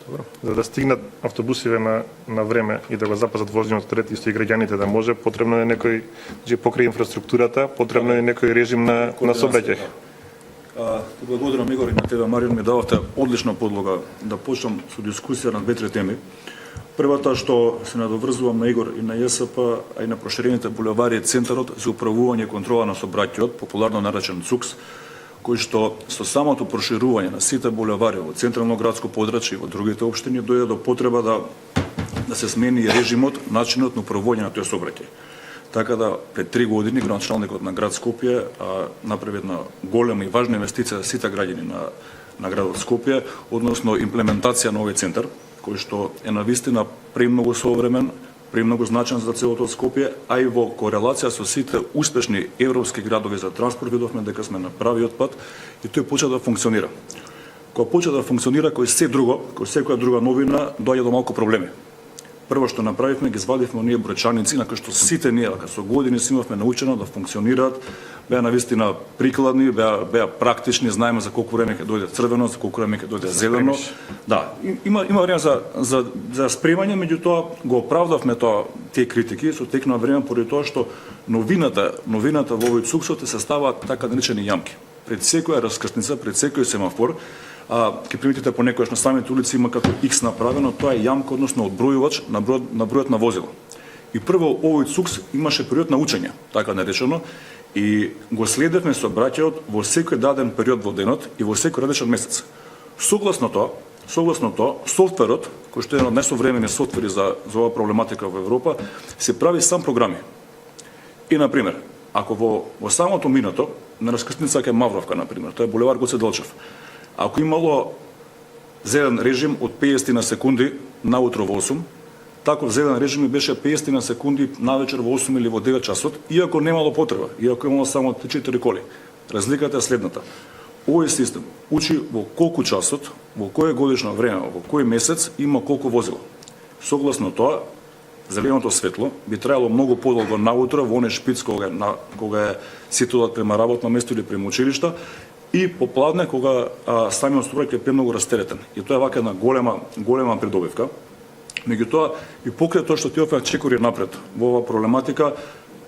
Добро. За да стигнат автобусиве на време и да го запазат возниот ред исто и граѓаните да може, потребно е некој, значи покрај инфраструктурата, потребно е некој режим на сообраќај. Благодарам, Игор, и на тебе, Марион, ми давате одлична подлога да почнам со дискусија на две-три теми. Првата, што се надоврзувам на Игор и на ЈСП, а и на проширените булевари, е Центарот за управување и контрола на сообраќајот, популарно наречен ЦУКС, кој што со самото проширување на сите булевари во централно градско подрачје и во другите општини дојде до потреба да се смени режимот, начинот на управување на тој сообраќај. Така да пред 3 години градоначалникот на град Скопје направи една голема и важна инвестиција за сите граѓани на градот Скопје, односно имплементација на овој центар, кој што е навистина премногу современ, премногу значен за целото Скопје, а и во корелација со сите успешни европски градови за транспорт видовме дека сме на правиот пат и тој почна да функционира. Кога почна да функционира, кој секоја друга новина, доаѓа до малку проблеми. Прво што направивме, ги извадивме оние бројчаници на кои што сите ние со години си имавме научено да функционираат, беа навистина прикладни, беа практични, знаеме за колку време ќе дојде црвено, за колку време ќе дојде зелено. Да, има време за спремање, меѓутоа го оправдавме тие критики со тек на време поради тоа што новината во овој ЦУКСот се ставаат така наречени јамки. Пред секоја раскрсница, пред секој семафор, ќе приметите понекогаш на самите улици има како X направено, тоа е јамка, односно одбројувач на бројот на возила. И прво овој ЦУКС имаше период на учење, така наречено, и го следевме сообраќајот во секој даден период во денот и во секој различен месец. Согласно тоа, софтверот, кој што е еден од најсовремени софтвери за оваа проблематика во Европа, се прави сам програми. И на пример, ако во самото минато на раскрсница кај Мавровка, на пример, тоа е булевар Гоце Делчев, ако имало зелен режим од 50 на секунди наутро во 8, таков зелен режим беше 50 на секунди навечер во 8 или во 9 часот, иако немало потреба, иако имало само 3-4 коли. Разликата е следната. Овој систем учи во колку часот, во кое годишно време, во кој месец има колку возила. Согласно тоа, зеленото светло би траело многу подолго наутро во оној шпиц кога е сите према работно место или према училишта, и попладне кога самиот сообраќај е премногу растеретен. И тоа е вака една голема придобивка. Меѓутоа, и покрај тоа што ти офаа чекори напред во оваа проблематика,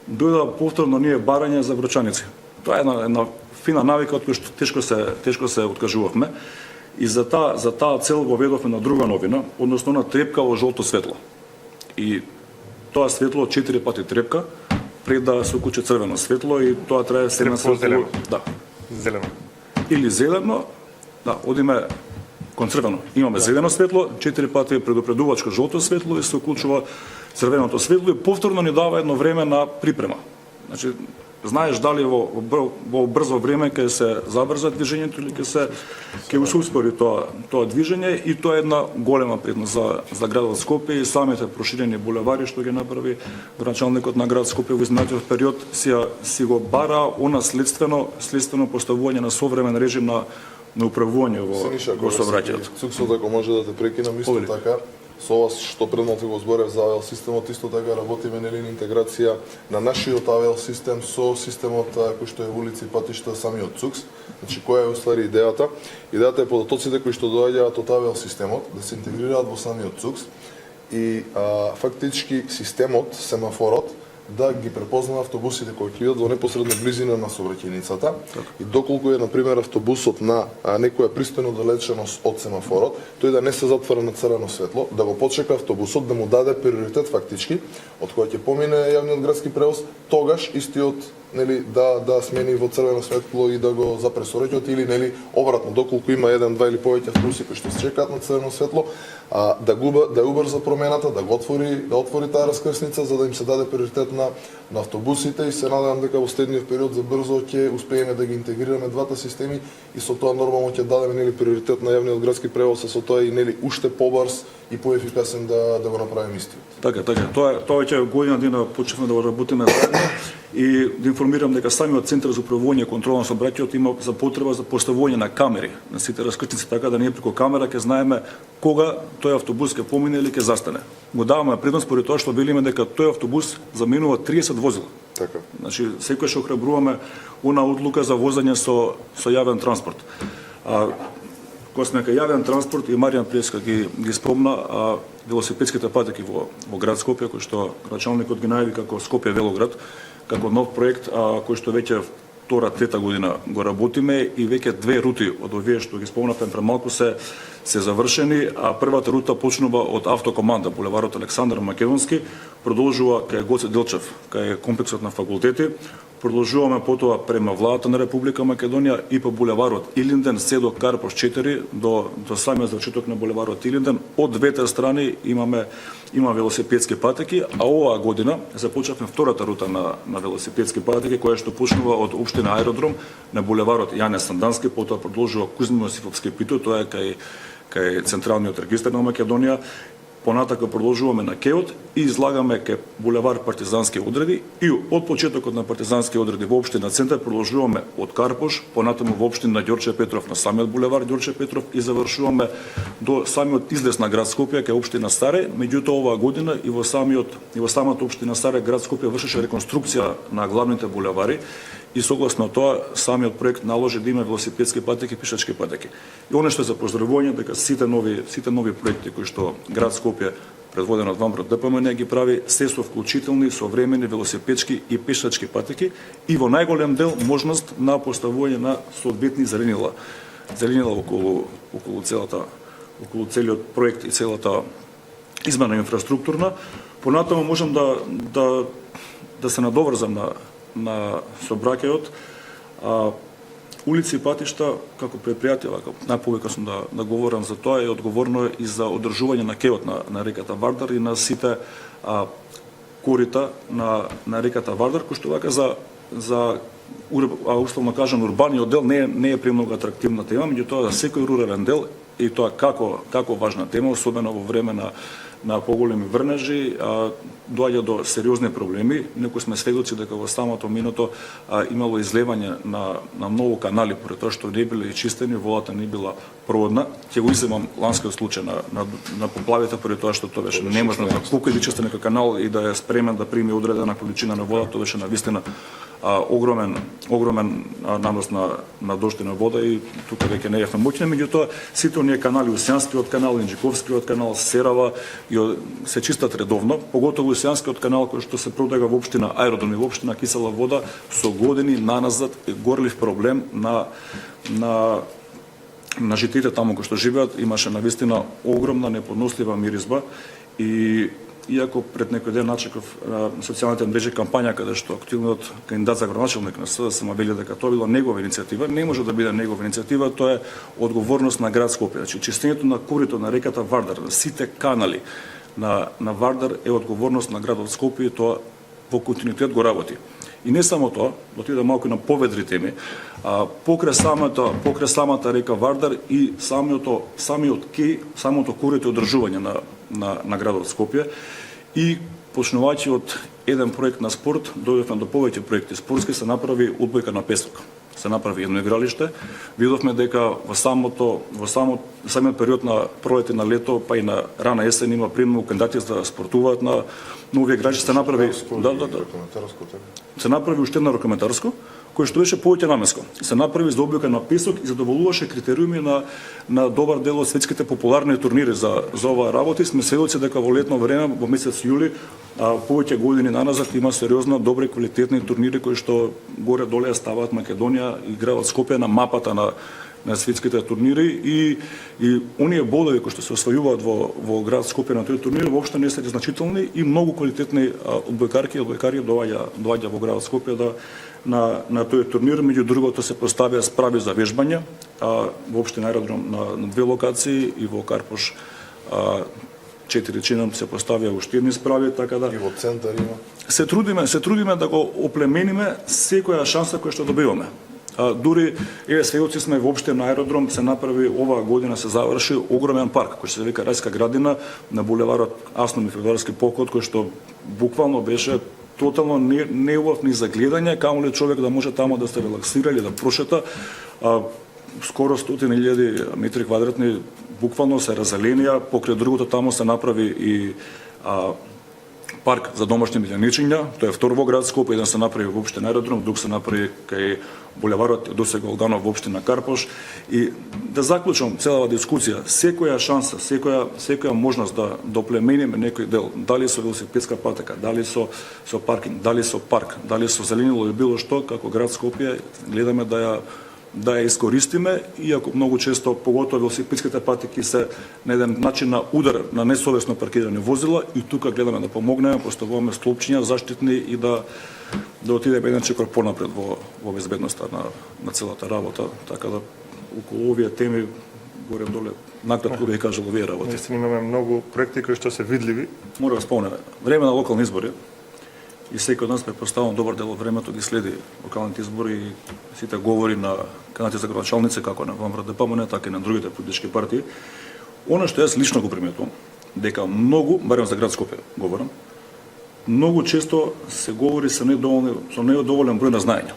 дојда повторно ние барање за врачаници. Тоа е една фина навика од која што тешко се откажувавме. И за таа цел воведовме на друга новина, односно на трепкаво жолто светло. И тоа светло 4 пати трепка пред да се укучи црвено светло и тоа трае 7 светло. Да. Зелено. Или зелено, да, одиме кон црвено. Имаме зелено светло, 4 пати предупредувачко жолто светло и се уклучува црвеното светло и повторно ни дава едно време на припрема. Значи, знаеш дали во брзо време ќе се забрза движењето или ќе се успори тоа движење, и тоа е една голема предност за градот Скопје и самите проширени булевари што ги направи градоначалникот на град Скопје во изминатиот период си го бара она следствено поставување на современ режим на управување во сообраќајот. ЦУКСот, ако може да те прекинам, исто така со вас што предното го зборев за авиал системот, исто така работиме на интеграција на нашиот авиал систем со системот кој што е улици, патишта, самиот ЦУКС. Значи, која е уствари идејата? Идејата е податоците кои што доаѓаат од авиал системот да се интегрираат во самиот ЦУКС и фактички системот, семафорот, да ги препознава автобусите кои клидат во непосредна близина на сообраќајницата и доколку е, например, автобусот на некоја пристојна оддалеченост од семафорот, тој да не се затвора на црвено светло, да го почека автобусот, да му даде приоритет фактички, од кој ќе помине јавниот градски превоз, тогаш истиот да смени во црвено светло и да го запре сообраќајот, или обратно, доколку има 1, 2 или повеќе автобуси кои што се чекаат на црвено светло, да убрза промената, да отвори таа раскрсница за да им се даде приоритет на автобусите, и се надевам дека во следниот период за брзо ќе успееме да ги интегрираме двата системи и со тоа нормално ќе дадеме приоритет на јавниот градски превоз, а со тоа и уште побрз и поефикасен да го направиме истиот. Така, тоа ќе година дена почнеме да го работиме заедно и да информирам дека самиот Центар за управување и контрола на сообраќајот има за потреба за поставување на камери на сите раскрсници, така да ние преку камера ќе знаеме кога тој автобус ќе помине или ќе застане. Го даваме предност поради тоа што велиме дека тој автобус заменува 30 возила. Така. Значи, секогаш охрабруваме она одлука за возење со јавен транспорт. Кога сме кај јавен транспорт и Маријан Преска ги спомна, велосипедските патеки во град Скопје, кој што началникот ги најави како Скопје велоград, како нов проект, кој што веќе втора, трета година го работиме и веќе две рути од овие што ги спомнавме пред малку се завршени, а првата рута почнува од автокоманда, булеварот Александар Македонски, продолжува кај Гоце Делчев, кај комплексот на факултети, продолжуваме потоа према владата на Република Македонија и по булеварот Илинден се до Карпош 4 до самиот завршеток на булеварот Илинден. Од двете страни има велосипедски патеки, а оваа година започнавме втората рута на велосипедски патеки, која што почнува од општина Аеродром на булеварот Јане Сандански, потоа продолжува Кузмин Јосифовски Пито, тоа е кај Централниот регистар на Македонија. Понатака продолжуваме на Кеот и излагаме кај булевар Партизански одреди и од почетокот на Партизански одреди во општина Центар продолжуваме од Карпош, понатаму во општина Ѓорче Петров на самиот булевар Ѓорче Петров и завршуваме до самиот излез на град Скопје кај општина Старе. Меѓутоа оваа година и во самата општина Старе град Скопје вршеше реконструкција на главните булевари и согласно тоа самиот проект наложи да има велосипедски патеки и пешачки патеки. И оно што е за поздравување дека сите нови проекти кои што град Скопје предводен од ВМРО ДПМН ги прави, се со вклучителни современи велосипедски и пешачки патеки и во најголем дел можност на поставување на соодветни зеленила околу целиот проект и целата измена инфраструктурна. Понатаму можам да се надоврзам на сообраќајот, улици и патишта, како предпријател, најповеќе сум да говорам за тоа, е одговорно и за одржување на кеот на реката Вардар и на сите корита на реката Вардар, кој што вака за условно кажан урбаниот дел не е премногу атрактивна тема, меѓутоа за секој рурален дел и тоа како важна тема, особено во време на поголеми врнежи, доаѓа до сериозни проблеми. Некои сме сведоци дека во самото минуто имало излевање на многу канали, поради тоа што не биле чистени, водата не била проводна. Ќе го иземам ланскиот случај на поплавите, поради тоа што тоа беше неможно да колку и чисти некој канал и да е спремен да прими одредена количина на вода, тоа беше навистина огромен нанос на дождена вода и тука веќе не јавме моќни, меѓутоа сите оние канали, Осјанскиот канал, Инџиковскиот канал, Серава и се чистат редовно, поготово Осјанскиот канал кој што се протега во општина Аеродром и во општина Кисела Вода со години наназад е горлив проблем на жителите таму кои што живеат, имаше навистина огромна неподнослива миризба и иако пред некој ден начекав на социјалните мрежи кампања каде што активниот кандидат за градоначалник на СДСМ вели дека тоа била негова иницијатива, не може да биде негова иницијатива, тоа е одговорност на град Скопје. Значи чистењето на корито на реката Вардар, на сите канали на Вардар е одговорност на градот Скопје и тоа во континуитет го работи. И не само тоа, да отидам малку на поведри теми, покрај самата река Вардар и самото корито одржување на градот Скопје и почнувајќи од еден проект на спорт, дојдовме до повеќе проекти спортски, се направи одбојка на песок. Се направи едно игралиште. Видовме дека во самиот период на пролет и на лето, па и на рана есен има премногу кандидати да спортуваат на овие игралишта. Се направи се направи уште едно рокометарско, кој што беше повеќе намеско. Се направи за објука на песок и задоволуваше критериуми на добар дел од светските популарни турнири за оваа работа. Сме сведоци дека во летно време, во месец јули, повеќе години наназад има сериозно добри квалитетни турнири кои што горе-доле ставаат Македонија и градот Скопје на мапата на светските турнири и оние бодови кои што се освојуваат во град Скопје на тој турнир воопшто не се значителни и многу квалитетни одбојкарки и одбојкари доаѓа во градот Скопје на тој турнир. Меѓу другото се поставија справи за вежбање во општина Аеродром на две локации и во Карпош 4 чинам се поставија уште едни справи, така да и во центар има. Се трудиме да го оплемениме секоја шанса која што добиваме. Дури сведоци сме во општина Аеродром се направи оваа година се заврши огромен парк кој се вика Рајска градина на булеварот Асном и Федорски покот, кој што буквално беше тотално неубав ни за гледање, камо ли човек да може тамо да се релаксира или да прошета. Скоро 100.000 метри квадратни буквално се разеленија, покрај другото тамо се направи и парк за домашни милионичиња, тоа е втор во град Скопје, еден се направи во општина Аеродром, друг се направи кај булеварот Досега Олданов во општина Карпош. И да заклучам целава дискусија, секоја шанса, секоја можност да доплемениме некој дел, дали со велосипедска патека, дали со паркинг, дали со парк, дали со зеленило или било што, како град Скопје гледаме да ја искористиме, иако многу често, поготово велосипедските патеки се на еден начин на удар на несовесно паркирани возила, и тука гледаме да помогнеме, поставуваме столпчиња заштитни и да отидеме еден чекор понапред во безбедноста на целата работа, така да околу овие теми горе доле накратко бих кажал овие работи. Наистина имаме многу проекти кои што се видливи. Мора да спомнеме, време на локални избори и секој од нас претпоставувам добар дел од времето ги следи локалните избори и сите говори на кандидати за градоначалници како на ВМРО-ДПМН, така и на другите политички партии. Она што јас лично го приметувам, дека многу, барем за град Скопје говорам, многу често се говори со недоволен број на знаење.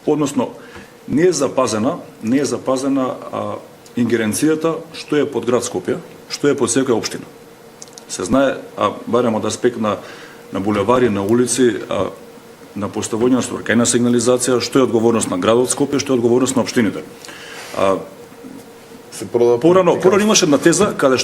Односно, не е запазена ингеренцијата што е под град Скопје, што е под секоја општина. Се знае, барем од аспект на булевари, на улици, на поставување на сообраќајна сигнализација, што е одговорност на градот Скопје, што е одговорност на општините. Порано имаше една теза каде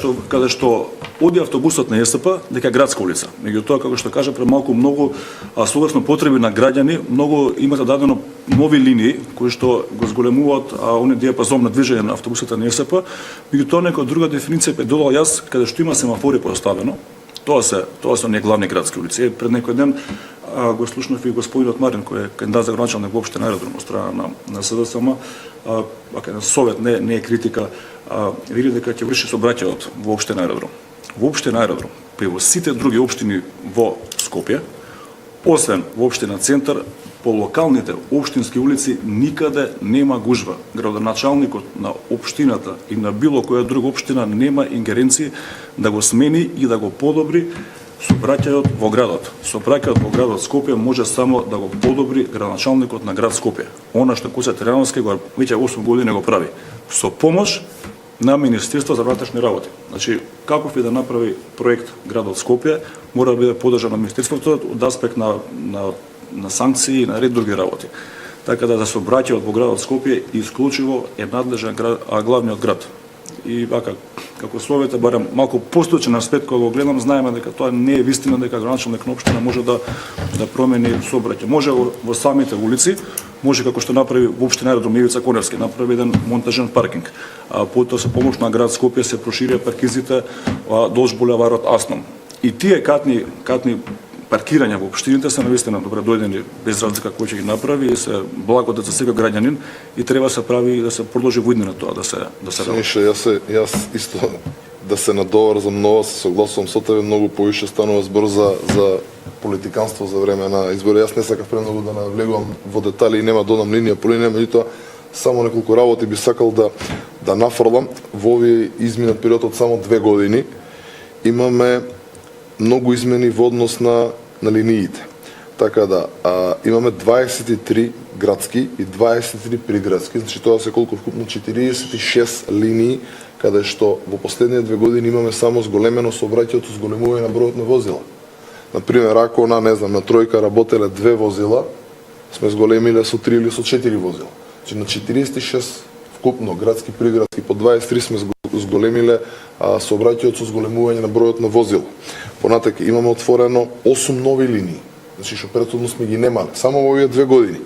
што оди автобусот на ЕСП дека е градска улица. Меѓутоа, како што кажа пред малку, многу согласно потреби на граѓани, многу имате дадено нови линии кои што го зголемуваат оние диапазон на движење на автобусите на ЕСП. Меѓутоа, некоја друга дефиниција бе додал јас, каде што има семафори поставено. Тоа се оние главни градски улици. Пред некој ден го слушнав и господинот Марин, кој е кандидат за градоначалник во општина Аеродром од страна на СДСМ, на совет, не е критика, види дека ќе врши сообраќајот во општина Аеродром. Во општина Аеродром, при во сите други општини во Скопје, освен во општина Центар, по локалните општински улици никаде нема гужва. Градоначалникот на општината и на било која друга општина нема ингеренции да го смени и да го подобри сообраќајот во градот. Сообраќајот во градот Скопје може само да го подобри градоначалникот на град Скопје. Она што Коце Терановски го веќе 8 години го прави со помош на Министерство за внатрешни работи. Значи, каков и да направи проект градот Скопје, мора да биде подржан на Министерството од аспект на санкции и на ред други работи. Така да се обраќаат во градот Скопје исклучиво е надлежен главниот град. И како словите, барем малку постоечен аспект кога го гледам, знаеме дека тоа не е вистина дека градоначалник на општина може да промени сообраќај. Може во самите улици, може како што направи во општина Аеродром Ивица Коневски, направи еден монтажен паркинг. Потоа со помош на град Скопје се проширија паркизите долж булеварот Асном. И тие катни паркирања во општините се навистина добре дојдени, без разлика кој ќе ги направи, и се благодат за секој граѓанин и треба се прави да се продолжи во иднина тоа да се работи. Јас исто да се надоврзам многу, се согласувам со тебе, многу повише станува збор за политиканство за време на избори. Јас не сакав премногу да навлегувам во детали и нема додам линија по линија, меѓутоа само неколку работи би сакал да нафрлам. Во овие изминат период од само 2 години имаме многу измени во однос на линиите. Така да, имаме 23 градски и 23 приградски, значи тоа се колку вкупно 46 линии, каде што во последните 2 години имаме само зголемено сообраќајот, зголемување на бројот на возила. Например, ако на тројка работеле 2 возила, сме зголемиле со 3 или со 4 возила. Значи на 46 вкупно градски приградски по 23 сме зголемиле сообраќајот со зголемување на бројот на возила. Понатака имаме отворено 8 нови линии, значи што претходно сме ги немале. Само во овие 2 години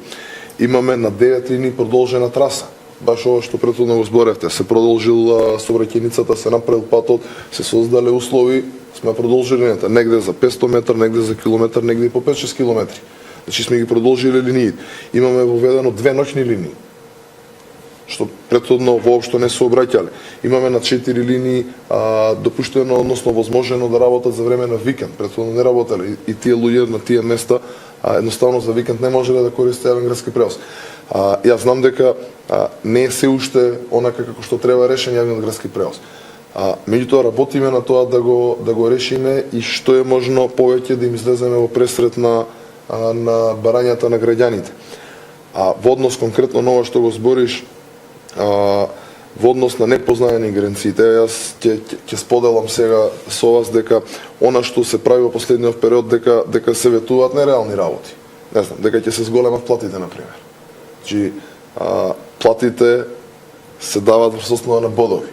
имаме на 9 линии продолжена траса. Баш ова што претходно го зборевте, се продолжил сообраќајницата, се направил патот, се создале услови, сме продолжили линијата, негде за 500 метар, негде за километар, негде и по 5-6 километри. Значи сме ги продолжили линиите. Имаме воведено 2 ноќни линии, што претходно воопшто не се обраќале. Имаме на 4 линии допуштено, односно возможено да работат за време на викенд. Претходно не работеле и тие луѓе на тие места едноставно за викенд не можеле да користат јавен градски превоз. Јас знам дека не е се уште онака како што треба решен јавен градски превоз. Меѓутоа работиме на тоа да го решиме и што е можно повеќе да им излеземе во пресрет на барањата на граѓаните. Во однос конкретно на ова што го збориш, во однос на непознаени границите. Јас ќе споделам сега со вас дека она што се прави во последниот период дека се ветуваат нереални работи. Не знам, дека ќе се зголемат платите на пример. Значи платите се даваат во основа на бодови.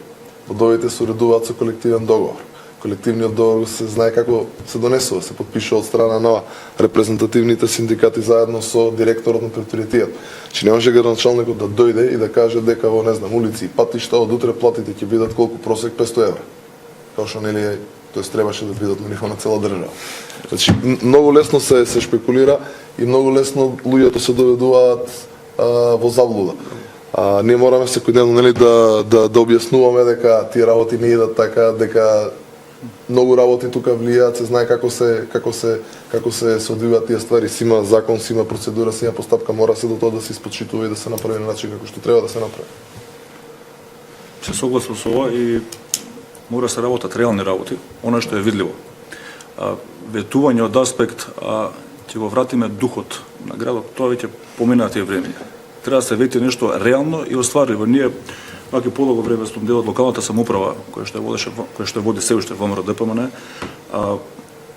Бодовите се уредуваат со колективен договор. Колективниот договор се знае како се донесува, се подпишува од страна на репрезентативните синдикати заедно со директорот на предпријатието. Че не може градоначалникот да дојде и да каже дека во, не знам, улици и патишта од утре платите ќе бидат колку просек 500 евра. Тоа што нели тоест требаше да бидат на ниво на цела држава. Значи многу лесно се шпекулира и многу лесно луѓето се доведуваат во заблуда. Ние мораме секојдневно нели да објаснуваме дека тие работи не идат така, дека многу работи тука влијаат, се знае како се одвиваат тие ствари, си има закон, си има процедура, си има постапка, мора се до тоа да се исподчитува и да се направи на начин како што треба да се направи. Се согласувам со ова и мора се работат реални работи, она што е видливо. Ветување од аспект ќе го вратиме духот на градот, тоа веќе поминати времења. Треба да се вети нешто реално и остварливо. Ние ваќе подолго време сум дел од локалната самоуправа која што води се уште ВМРО ДПМН,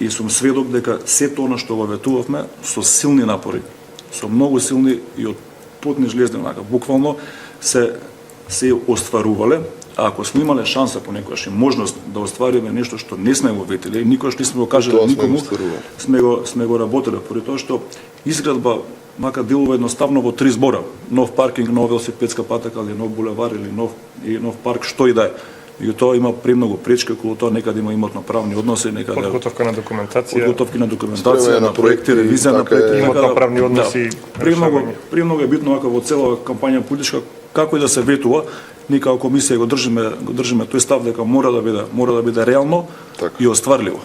и сум сведок дека сето она што го ветувавме со силни напори, со многу силни и од потни жлезни онака, буквално се остварувале. А ако сме имале шанса понекогаш и можност да оствариме нешто што не сме го ветиле, никогаш не сме го кажале никому, сме го работеле, поради тоа што изградба мака делува едноставно во 3 збора: нов паркинг, нова велосипедска патека, или нов булевар, или нов парк, што и да е. Меѓутоа има премногу пречки околу тоа, некаде има имотно-правни односи, некаде подготовка на документација, на проекти, ревизија на проекти, имотно-правни односи. Премногу е битно ако во цела кампања политичка, како и да се ветува, ние како комисија го држиме тој став дека мора да биде реално и остварливо.